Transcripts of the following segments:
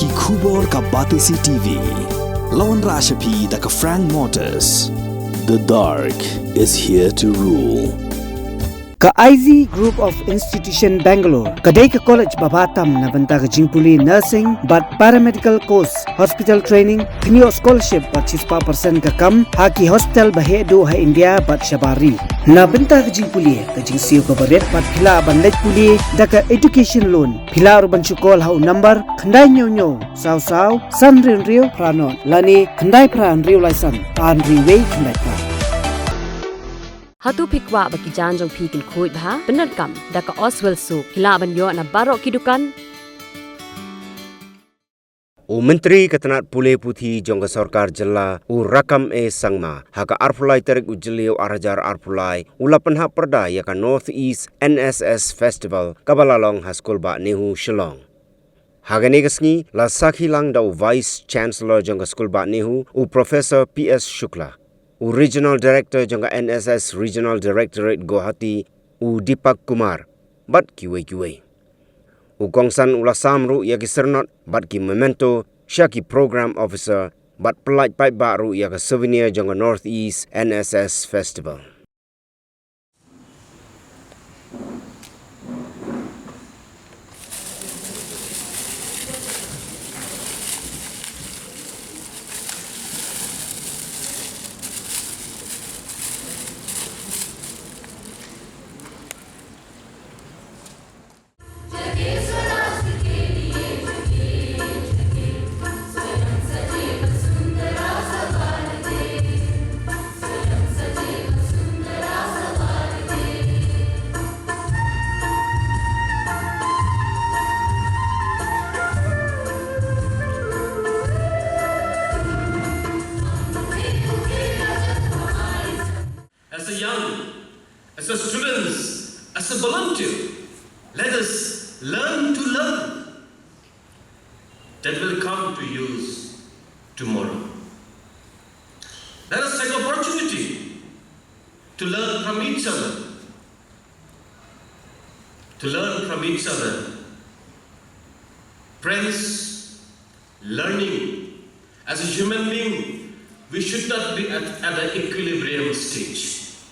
Ki khubor ka Batisi TV. Lawan Rashapi da ka Frank Motors. The dark is here to rule. Ka IZ Group of Institution Bangalore, kadai ka college babatam na banta ka jingpuli nursing but paramedical course, hospital training, kniyo scholarship but 6% ka kam, haki hospital bahedo ha India but shabari. Na banta ka jingpuli ka jingsiyo ka baret but pila ban let puli da ka education loan. Pila urban chukol ha number khandai nyo saw san rio pranon lani khandai pran rio license tan riway khandai pra. Hatu pikwa baki janjong pikin kuit bha benar kam daka Oswell su hila banyo na barok kidukan Myntri katanat pule puthi jongga sarkar jalla rakam sangma haka arpulai tarik ujliu arajar arpulai Pynhap Pyrda yaka North East NSS Festival kabalalong haskul ba Nehu Shillong. Hagane gasngi la sakhi lang dau Vice Chancellor jongga school ba Nehu Professor PS Shukla. Regional Director jangka NSS Regional Directorate Guwahati Dipak Kumar bat kiwe. Gongsan ulasamru yaki sernot bat ki memento syaki Program Officer bat pelaj pai baru yaka souvenir jangka North East NSS Festival. As a young, as a students, as a volunteer, let us learn to learn. That will come to use tomorrow. Let us take opportunity to learn from each other. To learn from each other. Friends, learning as a human being, we should not be at an equilibrium stage.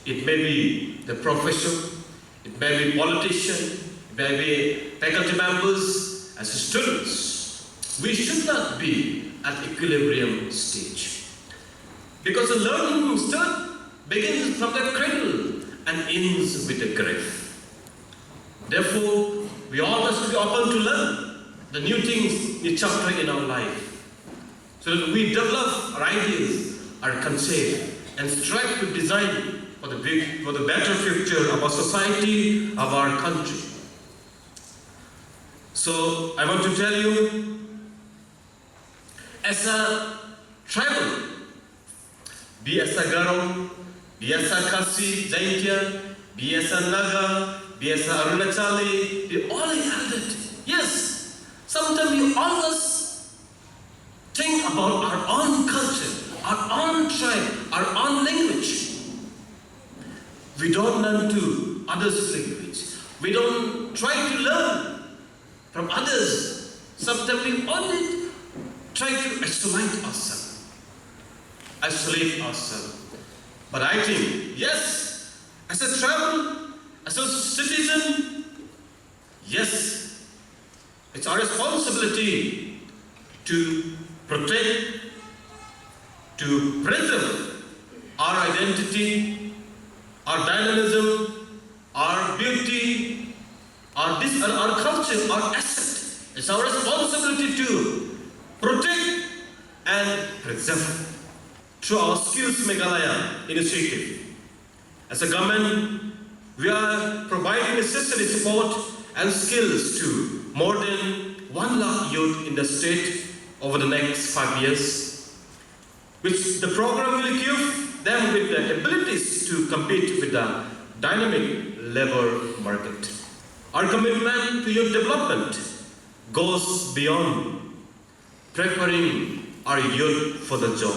It may be the professor, it may be politician, it may be faculty members, as students. We should not be at equilibrium stage. Because the learning begins from the cradle and ends with the grave. Therefore, we all must be open to learn the new things, new chapter in our life. So that we develop our ideas, our concept, and strive to design for the better future of our society, of our country. So I want to tell you, as a tribal, be as a Garo, be as a Kasi, Jaintia, be as a Naga, be as a Arunachali, we all inherited. Yes, sometimes we always think about our own culture, our own tribe, our own language. We don't learn to others' language. We don't try to learn from others. Sometimes we only try to isolate ourselves. But I think, yes, as a traveler, as a citizen, yes, it's our responsibility to protect, to preserve our identity, our dynamism, our beauty, our culture, our asset. It's our responsibility to protect and preserve through our Skills Meghalaya initiative. As a government, we are providing necessary support and skills to more than 1 lakh youth in the state over the next 5 years, which the program will equip them with the abilities to compete with the dynamic labor market. Our commitment to youth development goes beyond preparing our youth for the job.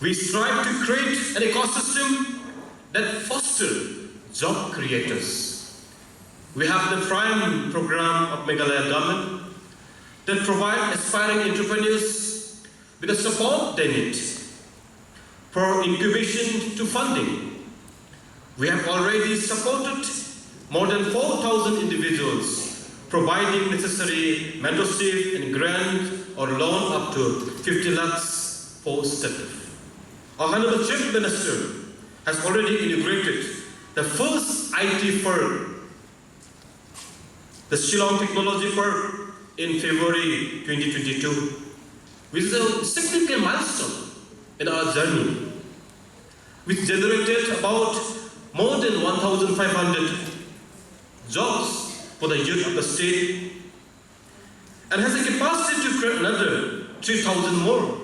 We strive to create an ecosystem that fosters job creators. We have the Prime program of Meghalaya government that provide aspiring entrepreneurs with the support they need. For incubation to funding, we have already supported more than 4,000 individuals, providing necessary mentorship and grant or loan up to 50 lakhs for startup. Our Honorable Chief Minister has already inaugurated the first IT firm, the Shillong Technology Park, in February 2022, which is a significant milestone in our journey, which generated about more than 1,500 jobs for the youth of the state and has the capacity to create another 3,000 more